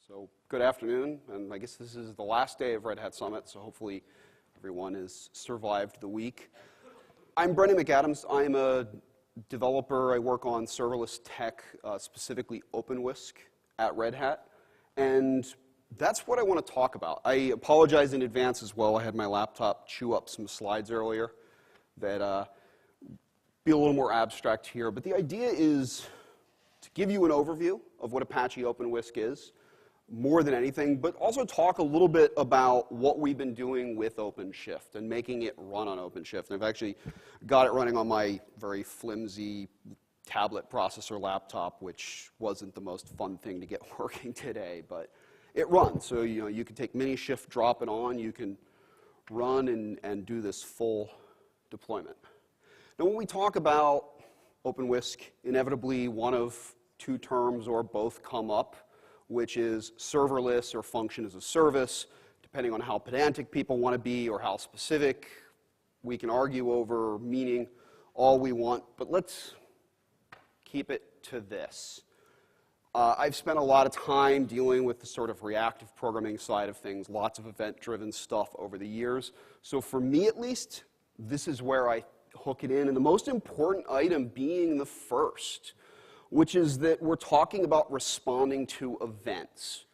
So good afternoon, and I guess this is the last day of Red Hat Summit, so hopefully everyone has survived the week. I'm Brendan McAdams. I'm a developer. I work on serverless tech, specifically OpenWhisk at Red Hat, and that's what I want to talk about. I apologize in advance as well. I had my laptop chew up some slides earlier that be a little more abstract here, but the idea is to give you an overview of what Apache OpenWhisk is, more than anything, but also talk a little bit about what we've been doing with OpenShift and making it run on OpenShift. And I've actually got it running on my very flimsy tablet processor laptop, which wasn't the most fun thing to get working today, but it runs. So you can take Minishift, drop it on, you can run and do this full deployment. Now when we talk about OpenWhisk, inevitably one of two terms or both come up, which is serverless or function as a service, depending on how pedantic people want to be or how specific. We can argue over meaning all we want, but let's keep it to this. I've spent a lot of time dealing with the sort of reactive programming side of things, lots of event-driven stuff over the years. So for me at least, this is where I hook it in, and the most important item being the first, which is that we're talking about responding to events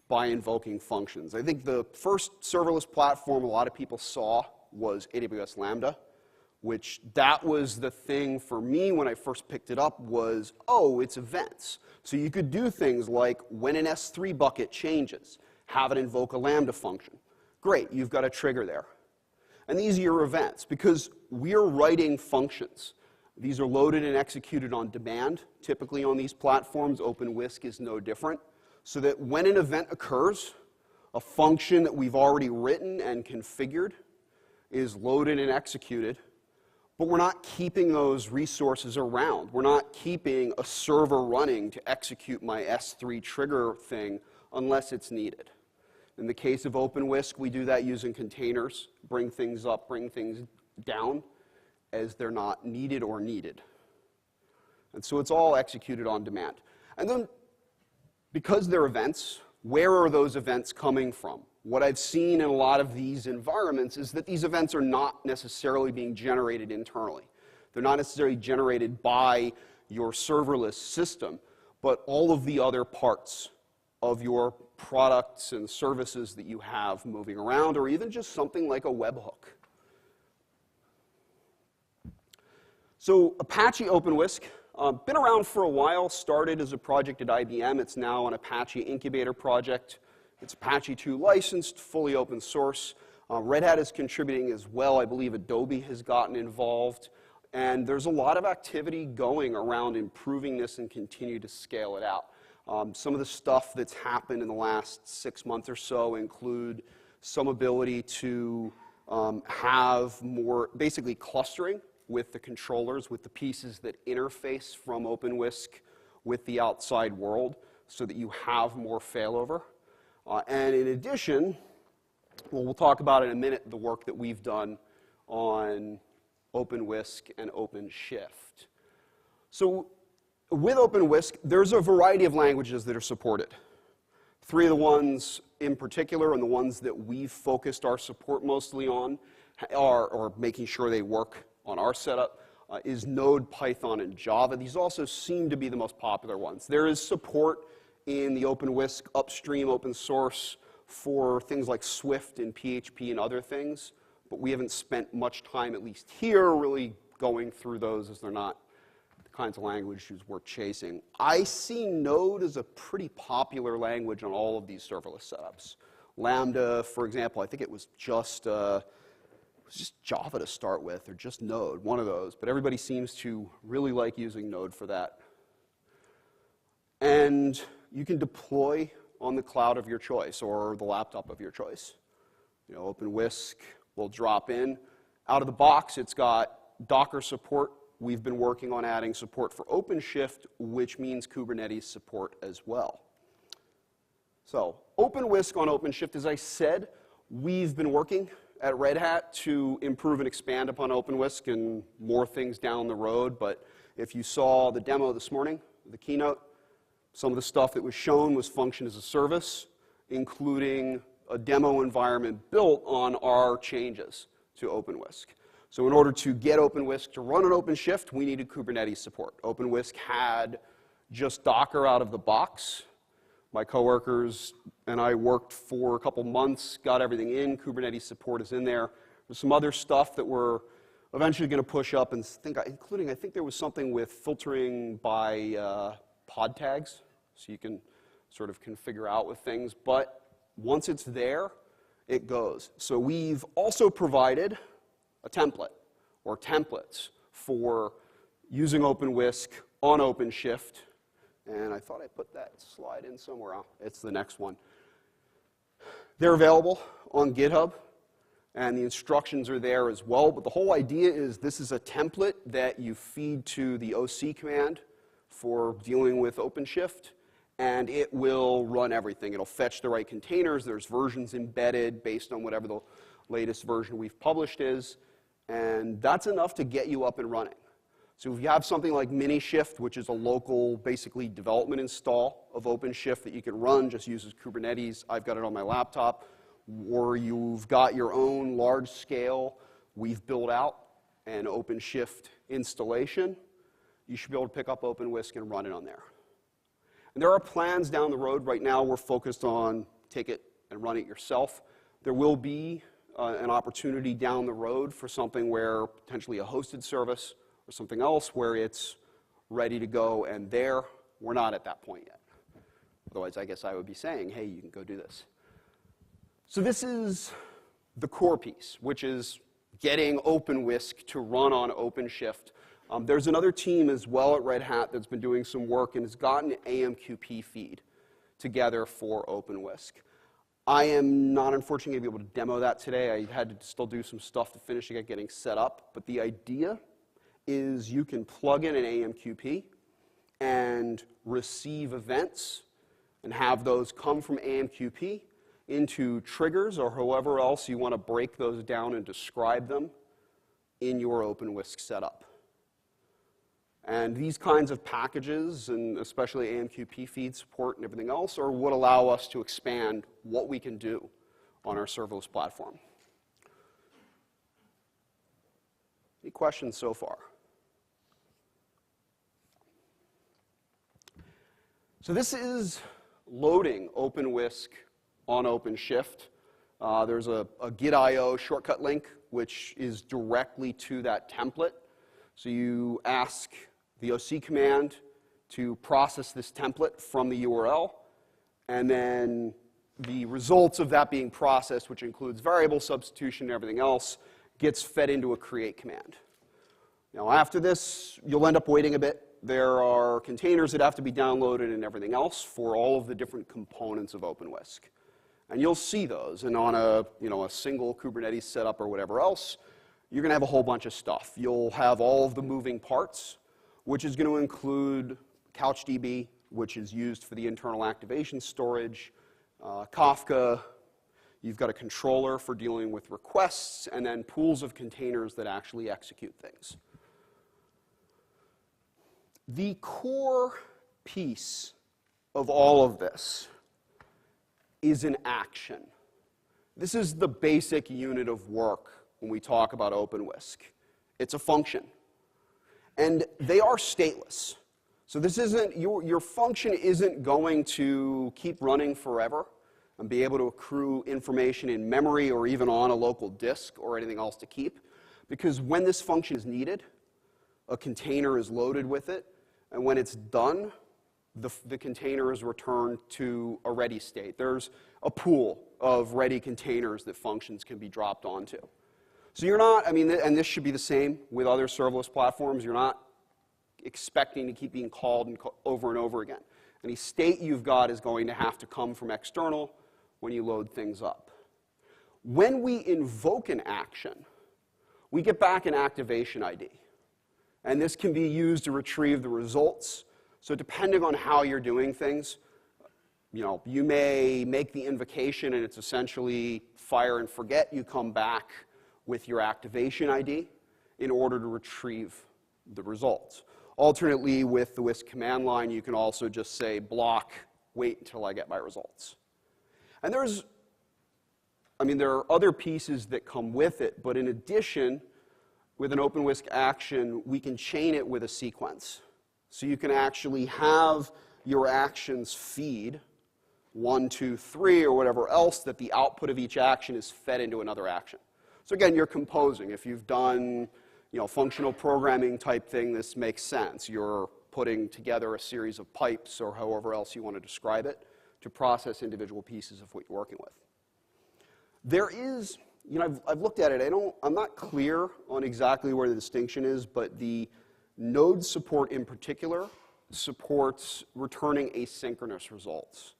by invoking functions. I think the first serverless platform a lot of people saw was AWS Lambda, which that was the thing for me when I first picked it up was, oh, it's events. So you could do things like when an S3 bucket changes, have it invoke a Lambda function. Great, you've got a trigger there. And these are your events because we're writing functions. These are loaded and executed on demand. Typically on these platforms, OpenWhisk is no different. So that when an event occurs, a function that we've already written and configured is loaded and executed. But we're not keeping those resources around. We're not keeping a server running to execute my S3 trigger thing unless it's needed. In the case of OpenWhisk, we do that using containers, bring things up, bring things down, as they're not needed or needed. And so it's all executed on demand. And then, because they're events, where are those events coming from? What I've seen in a lot of these environments is that these events are not necessarily being generated internally. They're not necessarily generated by your serverless system, but all of the other parts of your products and services that you have moving around, or even just something like a webhook. So Apache OpenWhisk, been around for a while, started as a project at IBM. It's now an Apache Incubator project. It's Apache 2 licensed, fully open source. Red Hat is contributing as well. I believe Adobe has gotten involved. And there's a lot of activity going around improving this and continue to scale it out. Some of the stuff that's happened in the last 6 months or so include some ability to have more, basically clustering with the controllers, with the pieces that interface from OpenWhisk with the outside world so that you have more failover. And in addition, well, we'll talk about in a minute the work that we've done on OpenWhisk and OpenShift. So with OpenWhisk, there's a variety of languages that are supported. Three of the ones in particular, and the ones that we've focused our support mostly on, are making sure they work on our setup, is Node, Python, and Java. These also seem to be the most popular ones. There is support in the OpenWhisk upstream open source for things like Swift and PHP and other things, but we haven't spent much time, at least here, really going through those as they're not the kinds of languages we're chasing. I see Node as a pretty popular language on all of these serverless setups. Lambda, for example, I think it was just Java to start with, or just Node, one of those. But everybody seems to really like using Node for that. And you can deploy on the cloud of your choice or the laptop of your choice. OpenWhisk will drop in. Out of the box, it's got Docker support. We've been working on adding support for OpenShift, which means Kubernetes support as well. So OpenWhisk on OpenShift, as I said, we've been working at Red Hat to improve and expand upon OpenWhisk and more things down the road. But if you saw the demo this morning, the keynote, Some of the stuff that was shown was function as a service, including a demo environment built on our changes to OpenWhisk. So in order to get OpenWhisk to run on OpenShift, we needed Kubernetes support. OpenWhisk had just Docker out of the box. My coworkers and I worked for a couple months, got everything in. Kubernetes support is in there. There's some other stuff that we're eventually going to push up, and including, I think there was something with filtering by pod tags, so you can sort of configure out with things. But once it's there, it goes. So we've also provided a template or templates for using OpenWhisk on OpenShift. And I thought I put that slide in somewhere. Oh, it's the next one. They're available on GitHub, and the instructions are there as well. But the whole idea is this is a template that you feed to the OC command for dealing with OpenShift, and it will run everything. It'll fetch the right containers. There's versions embedded based on whatever the latest version we've published is, and that's enough to get you up and running. So if you have something like Minishift, which is a local, basically, development install of OpenShift that you can run, just uses Kubernetes. I've got it on my laptop. Or you've got your own large-scale, we've built out an OpenShift installation, you should be able to pick up OpenWhisk and run it on there. And there are plans down the road. Right now, we're focused on take it and run it yourself. There will be an opportunity down the road for something where potentially a hosted service or something else where it's ready to go and there. We're not at that point yet. Otherwise, I guess I would be saying, hey, you can go do this. So this is the core piece, which is getting OpenWhisk to run on OpenShift. There's another team as well at Red Hat that's been doing some work and has gotten an AMQP feed together for OpenWhisk. I am not, unfortunately, going to be able to demo that today. I had to still do some stuff to finish to get getting set up. But the idea is you can plug in an AMQP and receive events and have those come from AMQP into triggers or however else you want to break those down and describe them in your OpenWhisk setup. And these kinds of packages, and especially AMQP feed support and everything else, are what allow us to expand what we can do on our serverless platform. Any questions so far? So this is loading OpenWhisk on OpenShift. There's a Git.io shortcut link, which is directly to that template. So you ask the OC command to process this template from the URL, and then the results of that being processed, which includes variable substitution and everything else, gets fed into a create command. Now after this, you'll end up waiting a bit. There are containers that have to be downloaded and everything else for all of the different components of OpenWhisk. And you'll see those, and on a single Kubernetes setup or whatever else, you're going to have a whole bunch of stuff. You'll have all of the moving parts, which is going to include CouchDB, which is used for the internal activation storage, Kafka. You've got a controller for dealing with requests, and then pools of containers that actually execute things. The core piece of all of this is an action. This is the basic unit of work when we talk about OpenWhisk. It's a function. And they are stateless. So this isn't, your function isn't going to keep running forever and be able to accrue information in memory or even on a local disk or anything else to keep. Because when this function is needed, a container is loaded with it. And when it's done, the container is returned to a ready state. There's a pool of ready containers that functions can be dropped onto. So you're not, and this should be the same with other serverless platforms, you're not expecting to keep being called over and over again. Any state you've got is going to have to come from external when you load things up. When we invoke an action, we get back an activation ID. And this can be used to retrieve the results. So depending on how you're doing things, you may make the invocation and it's essentially fire and forget. You come back with your activation ID in order to retrieve the results. Alternately, with the Whisk command line, you can also just say block, wait until I get my results. And there are other pieces that come with it, but in addition, with an OpenWhisk action, we can chain it with a sequence. So you can actually have your actions feed 1, 2, 3, or whatever else, that the output of each action is fed into another action. So again, you're composing. If you've done functional programming type thing, this makes sense. You're putting together a series of pipes, or however else you want to describe it, to process individual pieces of what you're working with. There is, I've looked at it. I'm not clear on exactly where the distinction is, but the Node support in particular supports returning asynchronous results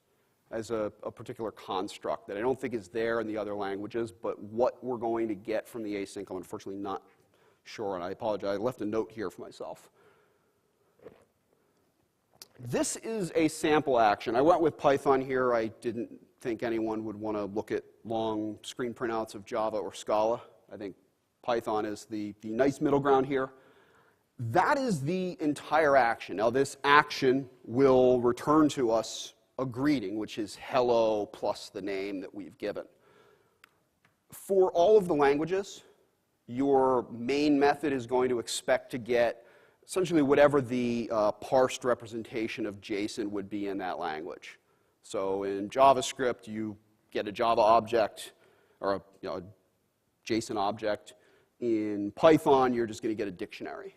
as a particular construct that I don't think is there in the other languages, but what we're going to get from the async, I'm unfortunately not sure, and I apologize. I left a note here for myself. This is a sample action. I went with Python here. I didn't think anyone would want to look at long screen printouts of Java or Scala. I think Python is the nice middle ground here. That is the entire action. Now, this action will return to us a greeting, which is hello plus the name that we've given. For all of the languages, your main method is going to expect to get essentially whatever the parsed representation of JSON would be in that language. So in JavaScript, you get a Java object, or a JSON object. In Python, you're just going to get a dictionary.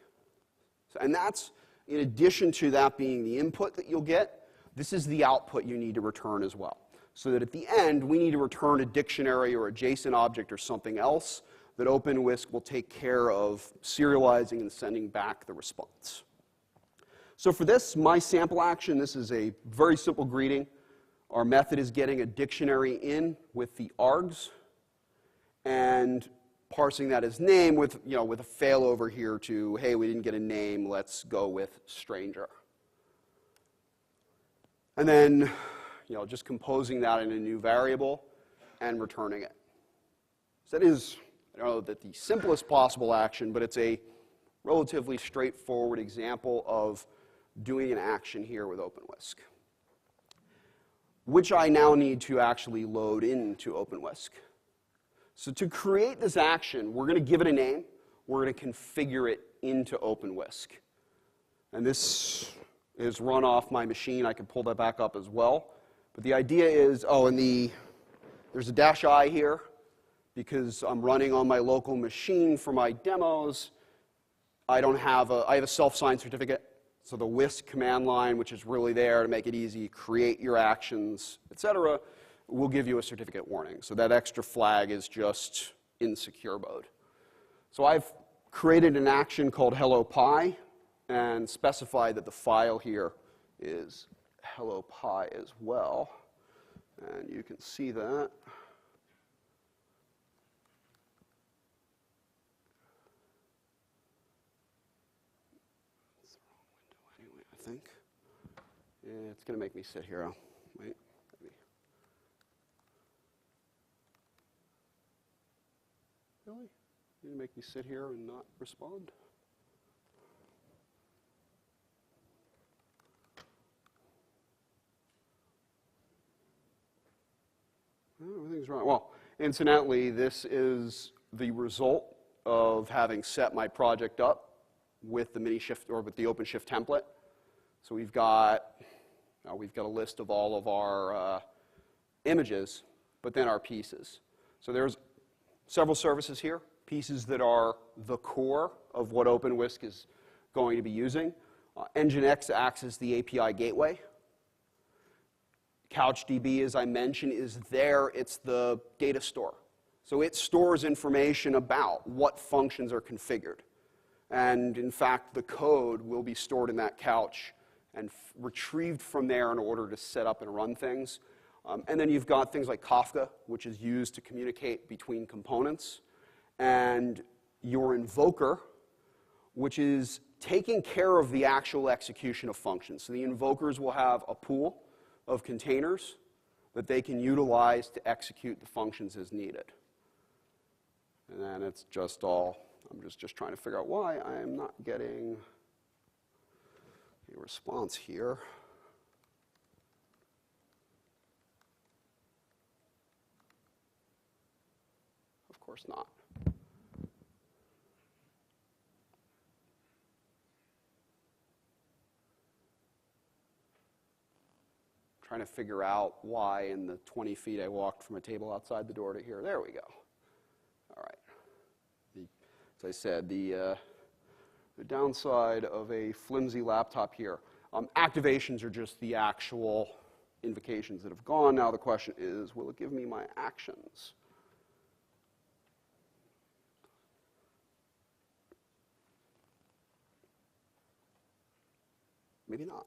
And that's, in addition to that being the input that you'll get, this is the output you need to return as well. So that at the end, we need to return a dictionary or a JSON object or something else that OpenWhisk will take care of serializing and sending back the response. So for this, my sample action, this is a very simple greeting. Our method is getting a dictionary in with the args and parsing that as name with a failover here to, hey, we didn't get a name, let's go with stranger. And then just composing that in a new variable and returning it. So that is, I don't know that the simplest possible action, but it's a relatively straightforward example of doing an action here with OpenWhisk, which I now need to actually load into OpenWhisk. So to create this action, we're going to give it a name. We're going to configure it into OpenWhisk. And this is run off my machine. I can pull that back up as well. But the idea is, there's a -i here because I'm running on my local machine for my demos. I have a self-signed certificate. So the Whisk command line, which is really there to make it easy, create your actions, etc., will give you a certificate warning. So that extra flag is just in secure mode. So I've created an action called hello pi and specified that the file here is hello pi as well. And you can see that. That's the wrong window anyway, I think. Yeah, it's going to make me sit here. Wait. Really? You're going to make me sit here and not respond? Oh, everything's wrong. Well, incidentally, this is the result of having set my project up with the mini-shift or with the OpenShift template. So we've got a list of all of our images, but then our pieces. So there's several services here, pieces that are the core of what OpenWhisk is going to be using. Nginx acts as the API gateway. CouchDB, as I mentioned, is there. It's the data store. So it stores information about what functions are configured. And in fact, the code will be stored in that couch and retrieved from there in order to set up and run things. And then you've got things like Kafka, which is used to communicate between components, and your invoker, which is taking care of the actual execution of functions. So the invokers will have a pool of containers that they can utilize to execute the functions as needed. And then it's just all, I'm just trying to figure out why I am not getting a response here. Of course not. Trying to figure out why in the 20 feet I walked from a table outside the door to here. There we go. All right. As I said, the downside of a flimsy laptop here. Activations are just the actual invocations that have gone. Now the question is, will it give me my actions? Maybe not.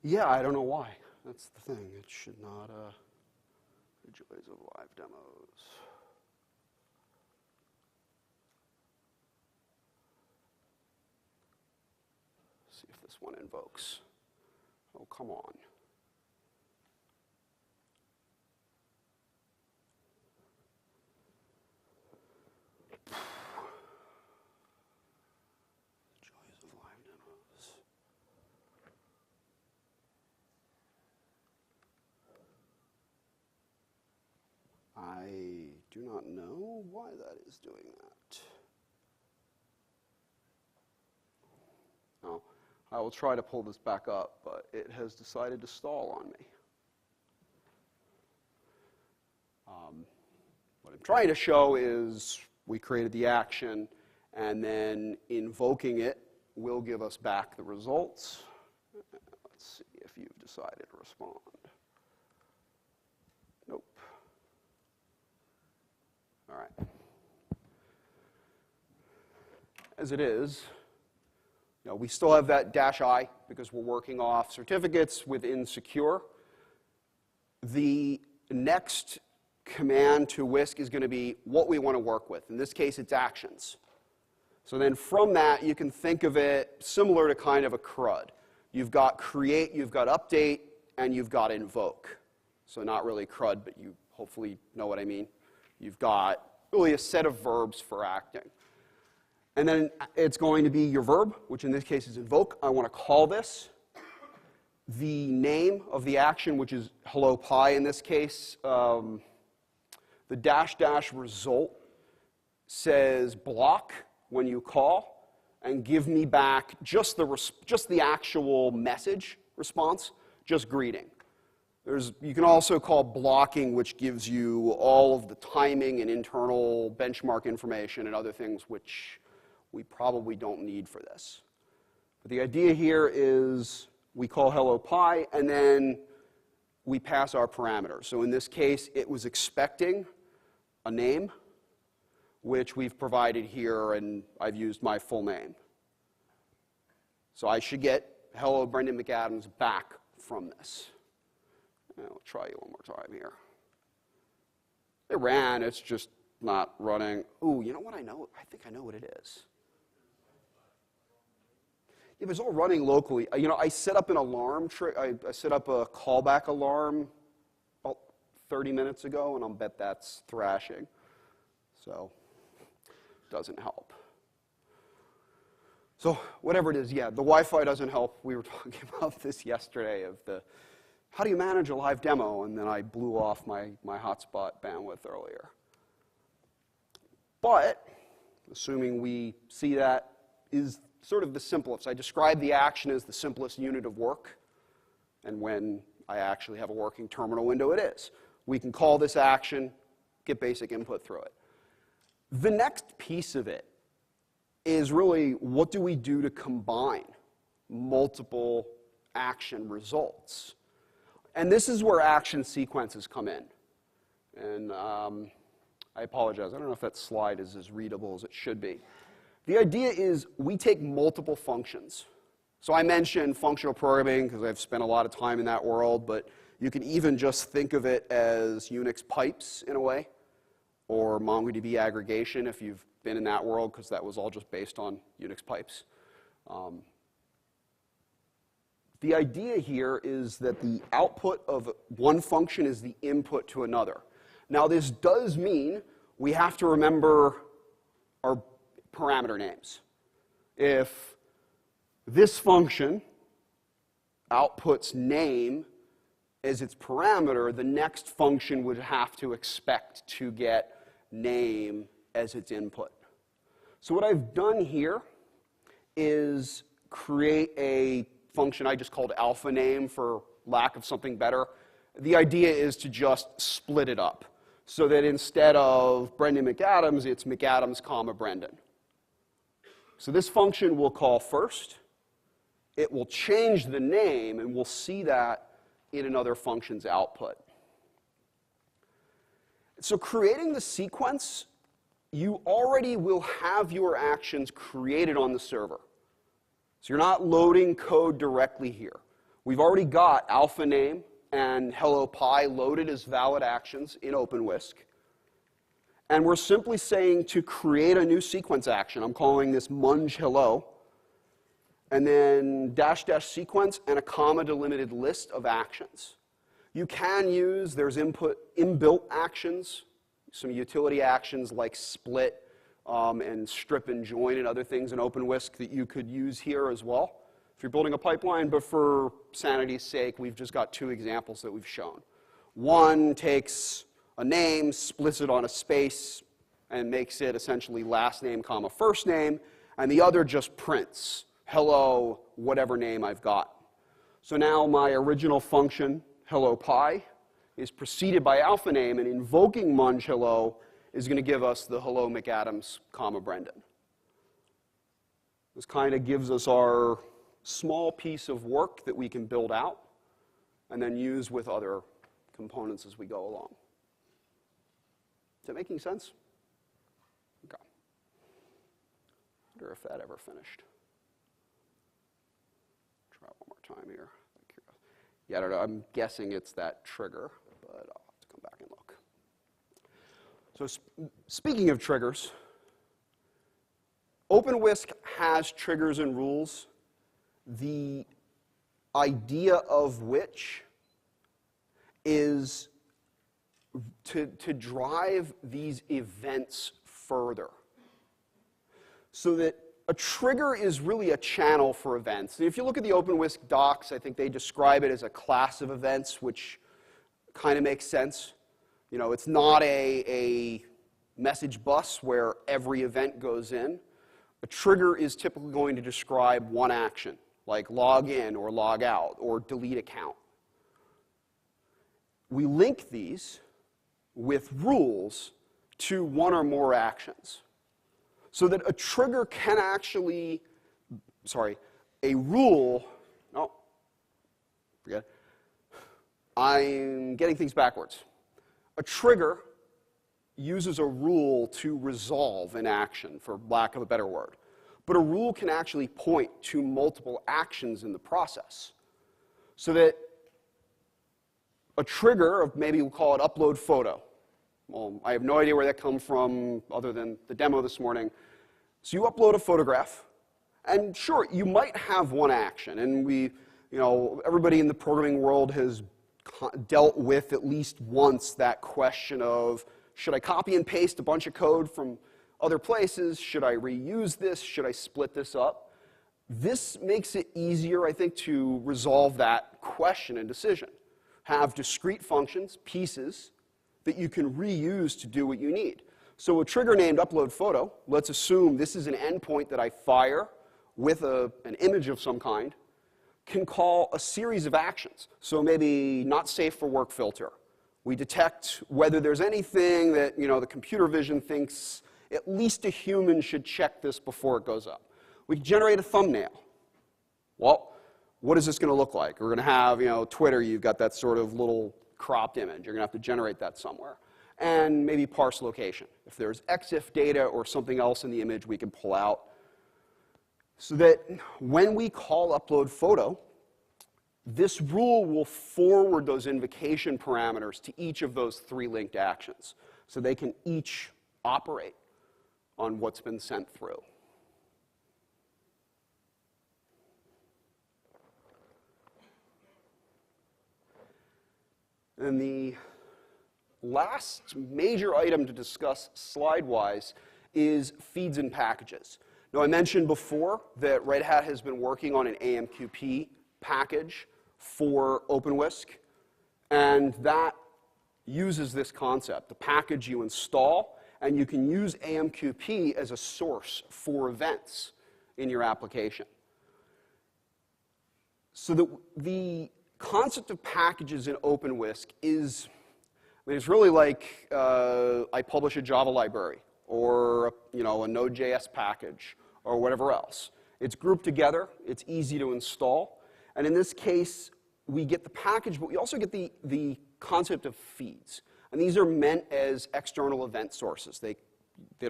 Yeah, I don't know why. That's the thing. It should not. The joys of live demos. See if this one invokes. Oh, come on. Joys of live demos. I do not know why that is doing that. Now, I will try to pull this back up, but it has decided to stall on me. What I'm trying to show is we created the action, and then invoking it will give us back the results. Let's see if you've decided to respond. Nope. All right. As it is, we still have that -I because we're working off certificates within secure. The next command to Whisk is going to be what we want to work with. In this case, it's actions. So then from that, you can think of it similar to kind of a CRUD. You've got create, you've got update, and you've got invoke. So not really CRUD, but you hopefully know what I mean. You've got really a set of verbs for acting. And then it's going to be your verb, which in this case is invoke. I want to call this. The name of the action, which is hello pi in this case, the -- result says block when you call and give me back just the actual message response, just greeting. You can also call blocking, which gives you all of the timing and internal benchmark information and other things which we probably don't need for this. But the idea here is we call hello pi, and then we pass our parameters. So in this case, it was expecting a name, which we've provided here, and I've used my full name. So I should get hello Brendan McAdams back from this. I'll try it one more time here. It ran, it's just not running. Ooh, you know what I know? I think I know what it is. It was all running locally. I set up an alarm trick. I set up a callback alarm about 30 minutes ago, and I'll bet that's thrashing. So, doesn't help. So, whatever it is, yeah, the Wi-Fi doesn't help. We were talking about this yesterday of how do you manage a live demo? And then I blew off my hotspot bandwidth earlier. But, assuming we see that is sort of the simplest. I describe the action as the simplest unit of work. And when I actually have a working terminal window, it is. We can call this action, get basic input through it. The next piece of it is really what do we do to combine multiple action results? And this is where action sequences come in. And I apologize. I don't know if that slide is as readable as it should be. The idea is we take multiple functions. So I mentioned functional programming because I've spent a lot of time in that world, but you can even just think of it as Unix pipes in a way, or MongoDB aggregation if you've been in that world, because that was all just based on Unix pipes. The idea here is that the output of one function is the input to another. Now this does mean we have to remember our parameter names. If this function outputs name as its parameter, the next function would have to expect to get name as its input. So what I've done here is create a function I just called alpha name for lack of something better. The idea is to just split it up so that instead of Brendan McAdams, it's McAdams, comma, Brendan. So this function we'll call first. It will change the name, and we'll see that in another function's output. So creating the sequence, you already will have your actions created on the server. So you're not loading code directly here. We've already got alpha name and hello pi loaded as valid actions in OpenWhisk. And we're simply saying to create a new sequence action. I'm calling this munge hello. And then dash dash sequence and a comma delimited list of actions. You can use, there's inbuilt actions, some utility actions like split and strip and join and other things in OpenWhisk that you could use here as well if you're building a pipeline. But for sanity's sake, we've just got two examples that we've shown. One takes a name, splits it on a space, and makes it essentially last name, comma, first name, and the other just prints hello, whatever name I've got. So now my original function, hello pi, is preceded by alpha name, and invoking munge hello is going to give us the hello McAdams, comma, Brendan. This kind of gives us our small piece of work that we can build out and then use with other components as we go along. Is that making sense? Okay. I wonder if that ever finished. Try one more time here. Yeah, I don't know. I'm guessing it's that trigger, but I'll have to come back and look. So speaking of triggers, OpenWhisk has triggers and rules, the idea of which is to drive these events further. So that a trigger is really a channel for events. And if you look at the OpenWhisk docs, I think they describe it as a class of events, which kind of makes sense. You know, it's not a message bus where every event goes in. A trigger is typically going to describe one action, like log in or log out or delete account. We link these with rules to one or more actions. So that a trigger can actually, a rule, forget it. I'm getting things backwards. A trigger uses a rule to resolve an action, for lack of a better word. But a rule can actually point to multiple actions in the process. So that a trigger, maybe we'll call it upload photo. Well, I have no idea where that comes from other than the demo this morning. So you upload a photograph, and sure, you might have one action. And everybody in the programming world has dealt with at least once that question of, should I copy and paste a bunch of code from other places? Should I reuse this? Should I split this up? This makes it easier, I think, to resolve that question and decision. Have discrete functions, pieces, that you can reuse to do what you need. So a trigger named upload photo, let's assume this is an endpoint that I fire with an image of some kind, can call a series of actions. So maybe not safe for work filter. We detect whether there's anything that the computer vision thinks at least a human should check this before it goes up. We can generate a thumbnail. Well, what is this going to look like? We're going to have, Twitter, you've got that sort of little cropped image. You're going to have to generate that somewhere. And maybe parse location. If there's EXIF data or something else in the image, we can pull out. So that when we call upload photo, this rule will forward those invocation parameters to each of those three linked actions. So they can each operate on what's been sent through. And the last major item to discuss slide-wise is feeds and packages. Now, I mentioned before that Red Hat has been working on an AMQP package for OpenWhisk, and that uses this concept, the package you install, and you can use AMQP as a source for events in your application. So the concept of packages in OpenWhisk is, it's really like I publish a Java library or a Node.js package or whatever else. It's grouped together, it's easy to install, and in this case, we get the package, but we also get the concept of feeds. And these are meant as external event sources that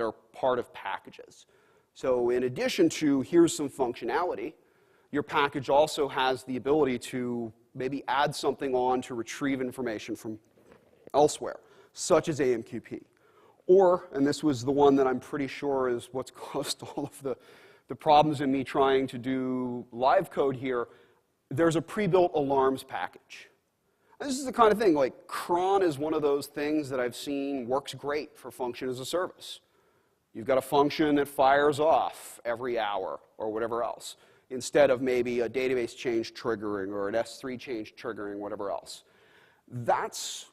are part of packages. So in addition to here's some functionality, your package also has the ability to maybe add something on to retrieve information from elsewhere, such as AMQP. Or, and this was the one that I'm pretty sure is what's caused all of the problems in me trying to do live code here, there's a pre-built alarms package. And this is the kind of thing, like cron is one of those things that I've seen works great for function as a service. You've got a function that fires off every hour or whatever else, instead of maybe a database change triggering or an S3 change triggering, whatever else. That's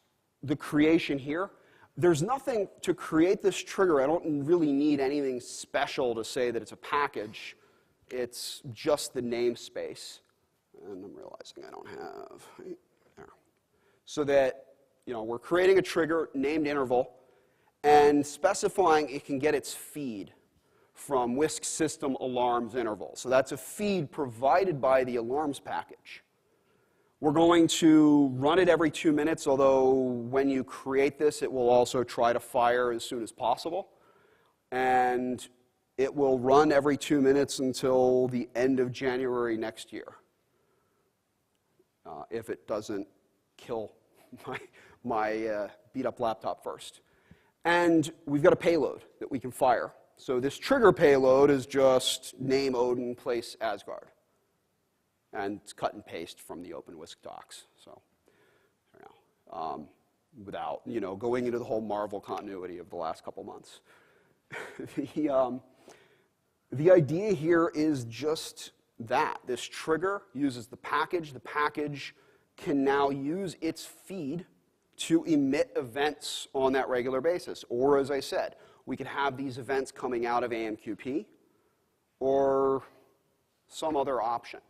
the creation here. There's nothing to create this trigger. I don't really need anything special to say that it's a package. It's just the namespace. And I'm realizing I don't have, there. So that, we're creating a trigger named interval and specifying it can get its feed from Whisk system alarms interval. So that's a feed provided by the alarms package. We're going to run it every 2 minutes, although when you create this, it will also try to fire as soon as possible. And it will run every 2 minutes until the end of January next year, if it doesn't kill my beat-up laptop first. And we've got a payload that we can fire. So this trigger payload is just name Odin, place Asgard. And it's cut and paste from the OpenWhisk docs. So, without going into the whole Marvel continuity of the last couple months. The idea here is just that. This trigger uses the package. The package can now use its feed to emit events on that regular basis. Or, as I said, we could have these events coming out of AMQP or some other option.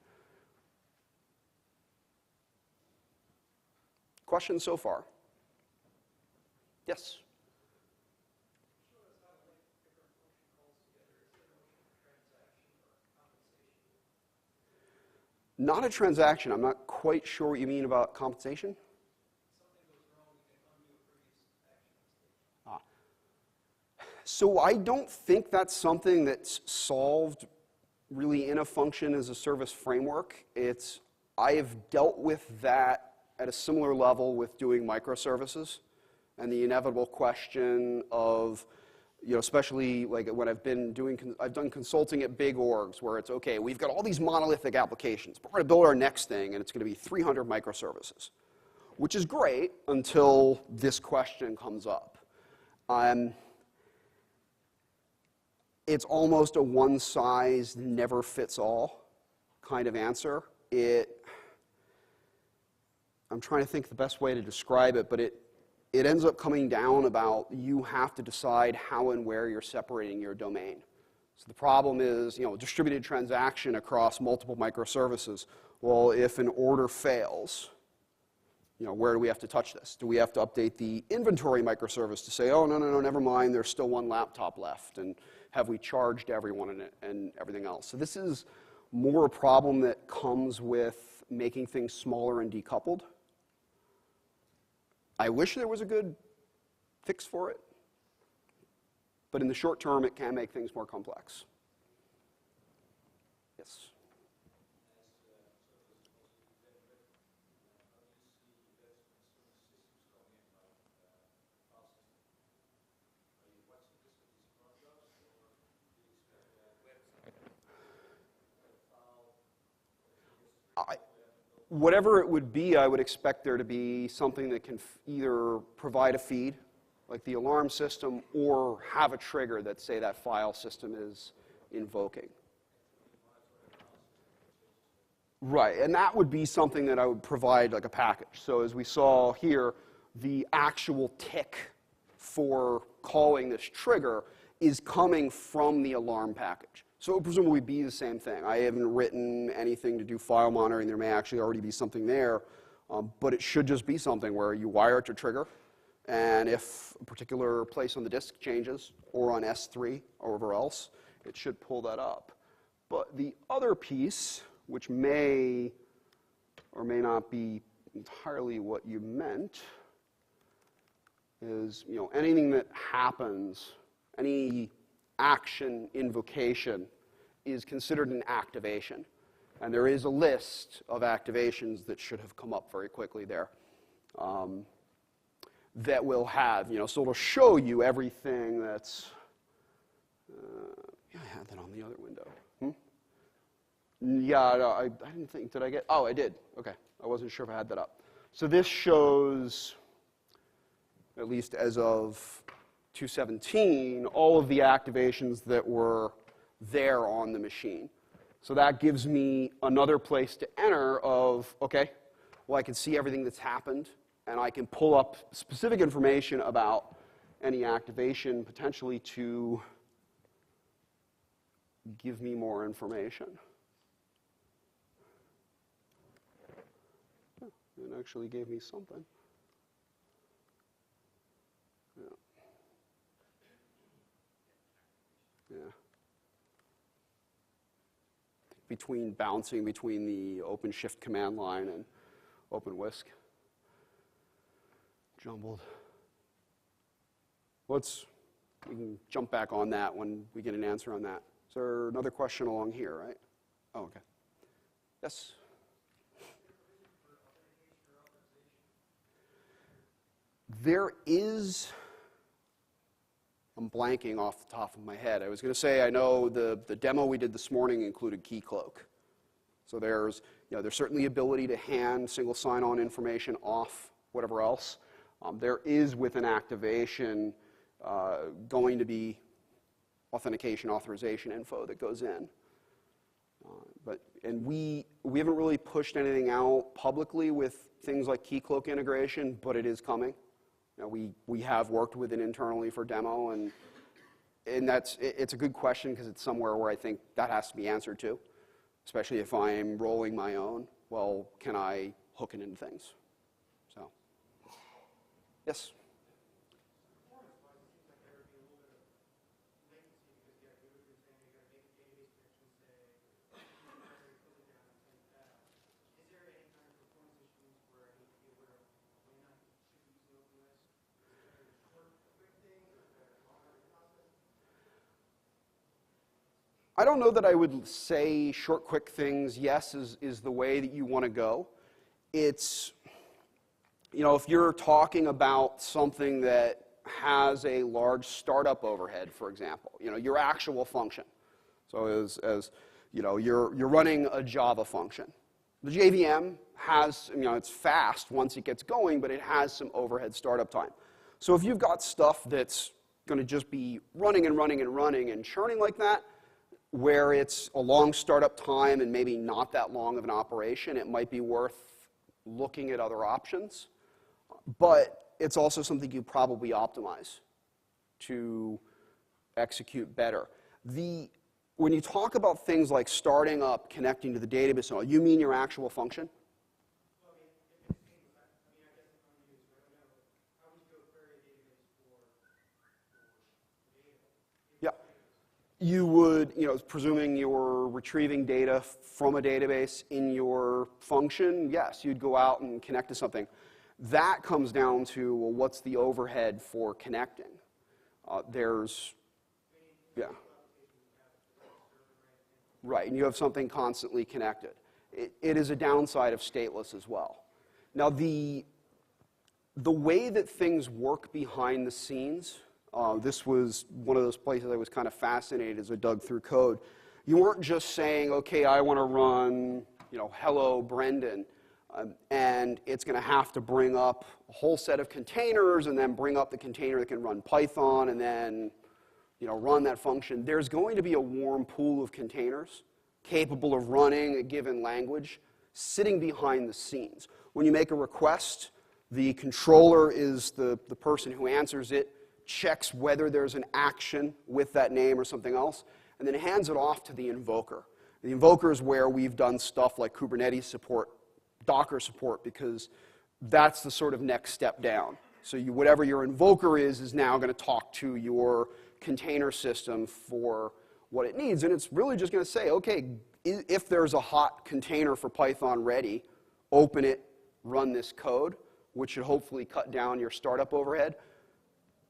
Questions so far? Yes? Not a transaction. I'm not quite sure what you mean about compensation. So I don't think that's something that's solved really in a function as a service framework. I have dealt with that at a similar level with doing microservices and the inevitable question of, especially like when I've done consulting at big orgs where it's, okay, we've got all these monolithic applications, but we're going to build our next thing and it's going to be 300 microservices, which is great until this question comes up. It's almost a one-size-never-fits-all kind of answer. I'm trying to think the best way to describe it, but it ends up coming down about you have to decide how and where you're separating your domain. So the problem is, distributed transaction across multiple microservices. Well, if an order fails, where do we have to touch this? Do we have to update the inventory microservice to say, oh, no, never mind, there's still one laptop left, and have we charged everyone and everything else? So this is more a problem that comes with making things smaller and decoupled. I wish there was a good fix for it, but in the short term, it can make things more complex. Yes? Whatever it would be, I would expect there to be something that can either provide a feed, like the alarm system, or have a trigger that, say, that file system is invoking. Right, and that would be something that I would provide like a package. So as we saw here, the actual tick for calling this trigger is coming from the alarm package. So it would presumably be the same thing. I haven't written anything to do file monitoring. There may actually already be something there, but it should just be something where you wire it to trigger, and if a particular place on the disk changes, or on S3 or wherever else, it should pull that up. But the other piece, which may or may not be entirely what you meant, is anything that happens, any action invocation is considered an activation. And there is a list of activations that should have come up very quickly there that will have, so it'll show you everything that's, yeah, I had that on the other window. Yeah, no, I didn't think, did I get, oh, I did. Okay, I wasn't sure if I had that up. So this shows, at least as of 217, all of the activations that were there on the machine. So that gives me another place to enter of, okay, well, I can see everything that's happened, and I can pull up specific information about any activation potentially to give me more information. It actually gave me something. Yeah. Yeah. Bouncing between the OpenShift command line and OpenWhisk. Jumbled. We can jump back on that when we get an answer on that. Is there another question along here, right? Oh, okay. Yes? There is, I'm blanking off the top of my head. I was going to say, I know the demo we did this morning included Keycloak. So there's certainly ability to hand single sign-on information off whatever else. There is, with an activation, going to be authentication, authorization info that goes in. And we haven't really pushed anything out publicly with things like Keycloak integration, but it is coming. We have worked with it internally for demo, and it's a good question because it's somewhere where I think that has to be answered too, especially if I'm rolling my own. Well, can I hook it into things? So, yes? I don't know that I would say short, quick things, yes, is the way that you want to go. It's, if you're talking about something that has a large startup overhead, for example, your actual function. So as you're running a Java function. The JVM has, it's fast once it gets going, but it has some overhead startup time. So if you've got stuff that's going to just be running and running and running and churning like that, where it's a long startup time and maybe not that long of an operation, it might be worth looking at other options. But it's also something you probably optimize to execute better. When you talk about things like starting up, connecting to the database, you mean your actual function? You would, presuming you're retrieving data from a database in your function, yes, you'd go out and connect to something. That comes down to, well, what's the overhead for connecting? Right, and you have something constantly connected. It is a downside of stateless as well. Now, the way that things work behind the scenes, this was one of those places I was kind of fascinated as I dug through code. You weren't just saying, okay, I want to run, hello, Brendan, and it's going to have to bring up a whole set of containers and then bring up the container that can run Python and then run that function, there's going to be a warm pool of containers capable of running a given language sitting behind the scenes. When you make a request, the controller is the person who answers it, checks whether there's an action with that name or something else, and then hands it off to the invoker. The invoker is where we've done stuff like Kubernetes support, Docker support, because that's the sort of next step down. So whatever your invoker is now going to talk to your container system for what it needs. And it's really just going to say, okay, if there's a hot container for Python ready, open it, run this code, which should hopefully cut down your startup overhead,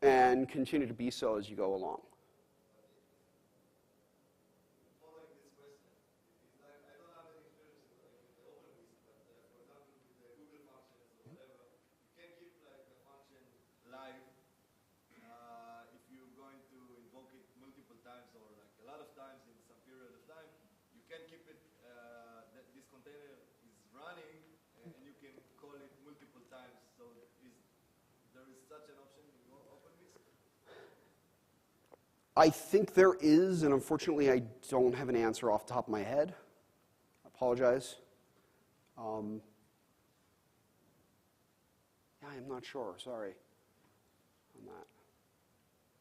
and continue to be so as you go along. I think there is, and unfortunately I don't have an answer off the top of my head. I apologize. Yeah, I'm not sure, sorry on that.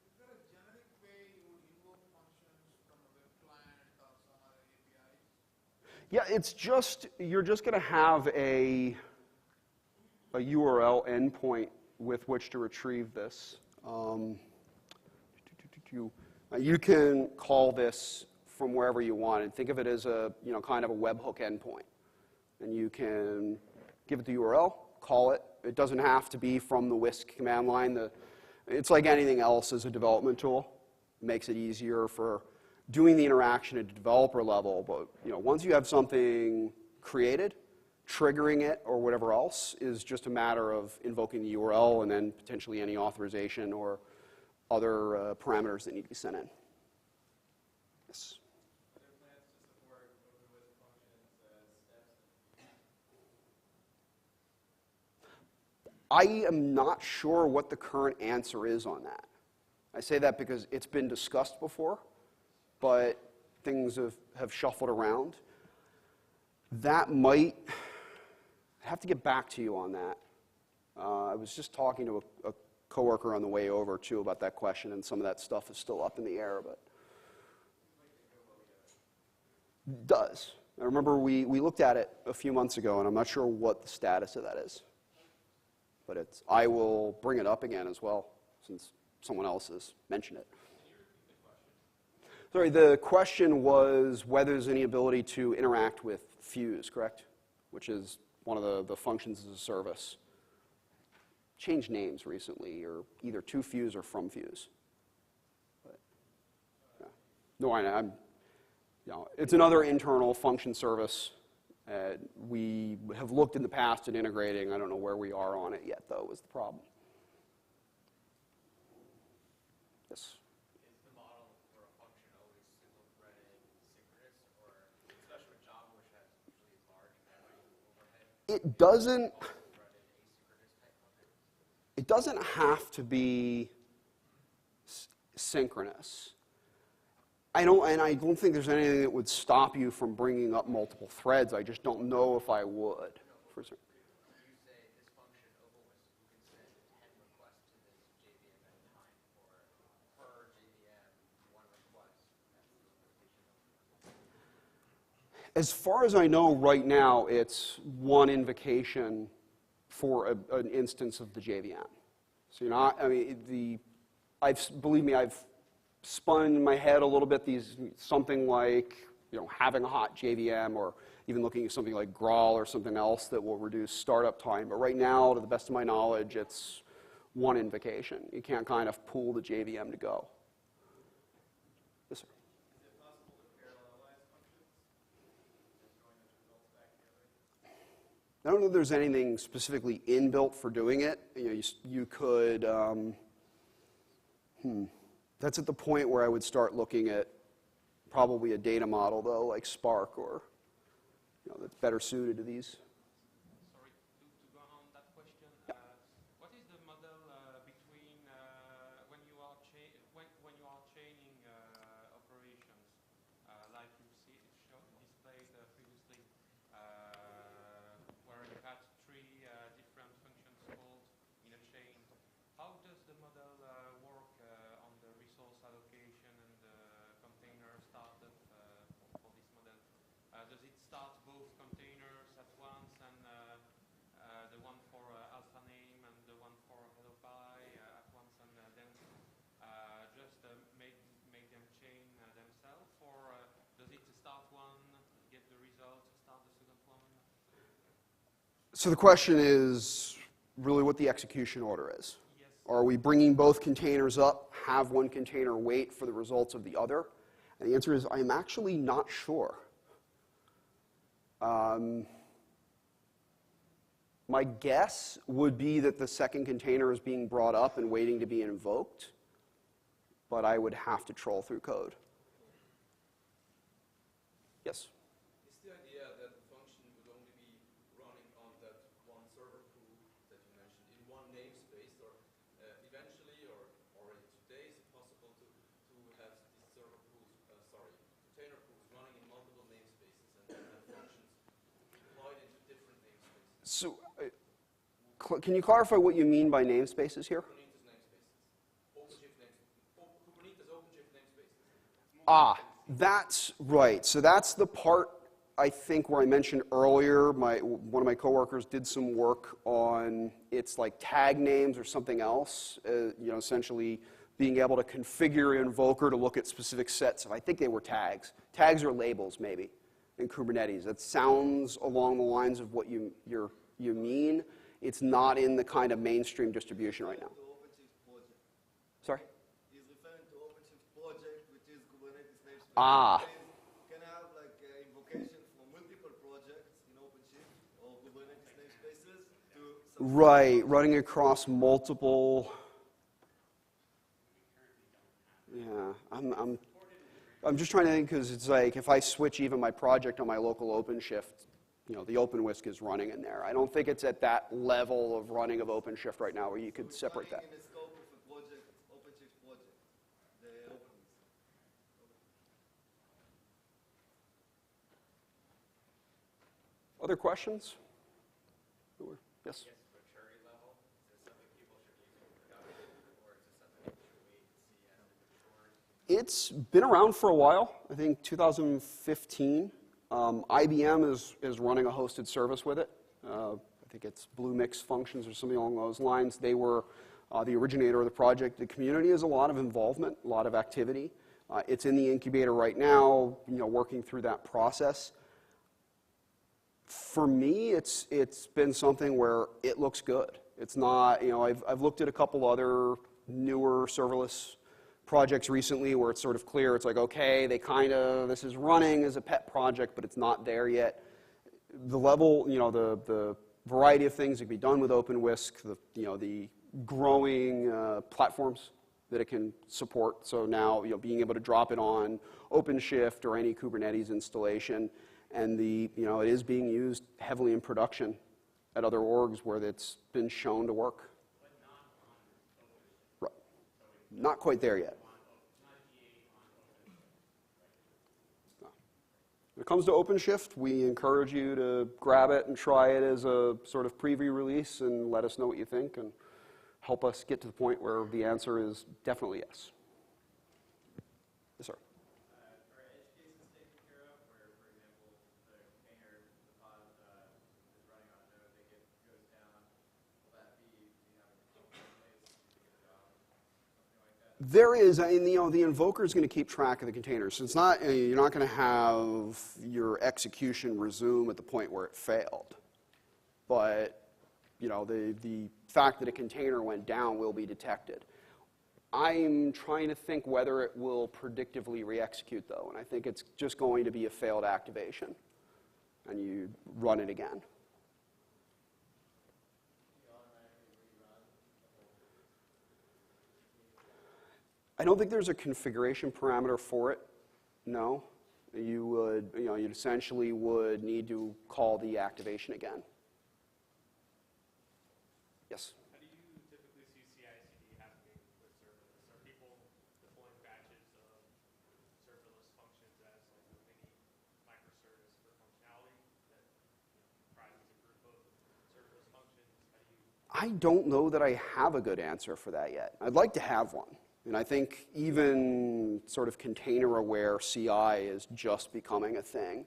Is there a generic way you would invoke functions from a web client or some other APIs? Yeah, it's just, you're just going to have a URL endpoint with which to retrieve this. You can call this from wherever you want and think of it as a kind of a webhook endpoint. And you can give it the URL, call it. It doesn't have to be from the Whisk command line. It's like anything else as a development tool. It makes it easier for doing the interaction at a developer level. But once you have something created, triggering it or whatever else is just a matter of invoking the URL and then potentially any authorization or other parameters that need to be sent in. Yes? Are there plans to support OpenWhisk functions as steps? I am not sure what the current answer is on that. I say that because it's been discussed before, but things have shuffled around. That might have to get back to you on that. I was just talking to a coworker on the way over too about that question, and some of that stuff is still up in the air, but it does. I remember we looked at it a few months ago, and I'm not sure what the status of that is. But I will bring it up again as well, since someone else has mentioned it. Sorry, the question was whether there's any ability to interact with Fuse, correct? Which is one of the functions as a service. Changed names recently, or either to Fuse or from Fuse. But, yeah. No, I'm. It's another internal function service. We have looked in the past at integrating. I don't know where we are on it yet, though, is the problem. Yes? Is the model for a function always single-threaded synchronous, or especially with Java, which has usually large memory overhead? It doesn't. It doesn't have to be synchronous. I don't think there's anything that would stop you from bringing up multiple threads. I just don't know if I would. For certain. You say this function OpenWhisk, you can send 10 requests to this JVM at a time, or per JVM, one request. As far as I know right now, it's one invocation for an instance of the JVM. So believe me, I've spun in my head a little bit something like having a hot JVM, or even looking at something like Graal or something else that will reduce startup time. But right now, to the best of my knowledge, it's one invocation. You can't kind of pull the JVM to go. Yes, sir. Is it possible to parallelize functions? Throwing those results back together? I don't know if there's anything specifically inbuilt for doing it. You could, that's at the point where I would start looking at probably a data model, though, like Spark, or that's better suited to these. Sorry, to go on that question. Yeah. What is the model between when you are chaining does it start both containers at once and the one for alpha name and the one for hello py at once and then just make them chain themselves, or does it start one, get the result, start the second one? So the question is really what the execution order is. Yes. Are we bringing both containers up, have one container wait for the results of the other? And the answer is I'm actually not sure. My guess would be that the second container is being brought up and waiting to be invoked, but I would have to troll through code. Yes? Is the idea that the function would only be running on that one server pool that you mentioned in one namespace, or eventually, or already today, is it possible to have these server pools, container pools running in multiple namespaces and then have functions deployed into different namespaces? So, can you clarify what you mean by namespaces here? Kubernetes namespaces. Kubernetes OpenShift namespaces. Ah, that's right. So that's the part, I think, where I mentioned earlier. One of my coworkers did some work on it's like tag names or something else. Essentially being able to configure Invoker to look at specific sets of, I think they were tags. Tags or labels, maybe, in Kubernetes. That sounds along the lines of what you mean. It's not in the kind of mainstream distribution right now. Sorry? He's referring to OpenShift project, which is Kubernetes namespace. Ah. You can have like invocation from multiple projects in OpenShift or Kubernetes namespaces to Right, running across multiple. Yeah, I'm just trying to think, because it's like if I switch even my project on my local OpenShift, the OpenWhisk is running in there. I don't think it's at that level of running of OpenShift right now where you could separate that. in the scope of a project, OpenShift project, the OpenWhisk. Other questions? Yes? Yes, maturity level, is this something people should use in production, or is this something we should wait and see as it matures? It's been around for a while. I think 2015. IBM is running a hosted service with it. I think it's Blue Mix Functions or something along those lines. They were the originator of the project. The community has a lot of involvement, a lot of activity. It's in the incubator right now, working through that process. For me, it's been something where it looks good. It's not, I've looked at a couple other newer serverless projects recently where it's sort of clear, it's like, okay, this is running as a pet project, but it's not there yet. The level, the variety of things that can be done with OpenWhisk, the growing platforms that it can support. So now, being able to drop it on OpenShift or any Kubernetes installation, and it is being used heavily in production at other orgs where it's been shown to work. Right. Not quite there yet. When it comes to OpenShift, we encourage you to grab it and try it as a sort of preview release and let us know what you think and help us get to the point where the answer is definitely yes. Yes, sir. Are edge cases taken care of, where, for example, the container, the pod is running on a node, goes down, will that be, a place to get it off, something like that? There is, and the invoker is going to keep track of the container. So it's not, you're not going to have your execution resume at the point where it failed. But, the fact that a container went down will be detected. I'm trying to think whether it will predictively re-execute, though, and I think it's just going to be a failed activation, and you run it again. I don't think there's a configuration parameter for it, no. You would, you essentially would need to call the activation again. Yes? How do you typically see CI/CD happening with serverless? Are people deploying batches of serverless functions as like a mini microservice for functionality that comprises a group of serverless functions? How do you? I don't know that I have a good answer for that yet. I'd like to have one. And I think even sort of container-aware CI is just becoming a thing.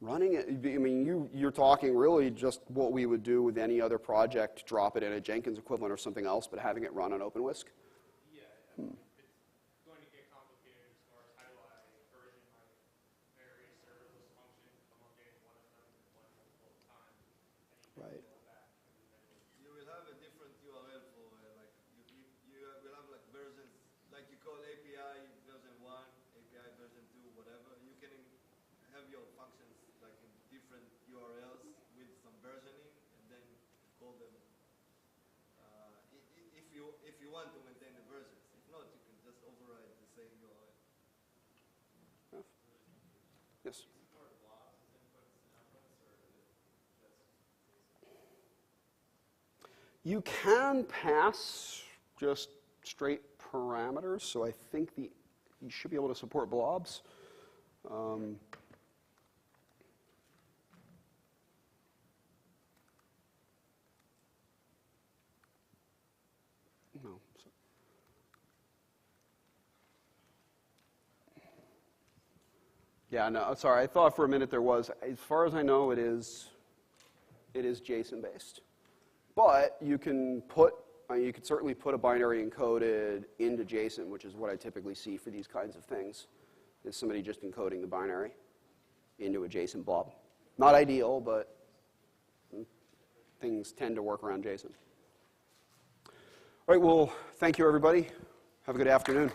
Running it, I mean, you're talking really just what we would do with any other project, drop it in a Jenkins equivalent or something else, but having it run on OpenWhisk? Yeah, it's going to get complicated as far as how do I version my various serverless functions if I'm updating one of them multiple times. I need to go back. You will have a different URL for like you will have like versions like you call API version 1, API version 2, whatever. You can have your functions like in different URLs with some versioning, and then call them if you want to maintain the versions. If not, you can just override the same URL. Yes. You can pass just straight parameters, so I think you should be able to support blobs. No. Yeah, no, sorry. I thought for a minute there was. As far as I know, it is JSON based. But you can certainly put a binary encoded into JSON, which is what I typically see for these kinds of things, is somebody just encoding the binary into a JSON blob. Not ideal, but things tend to work around JSON. All right, well, thank you, everybody. Have a good afternoon.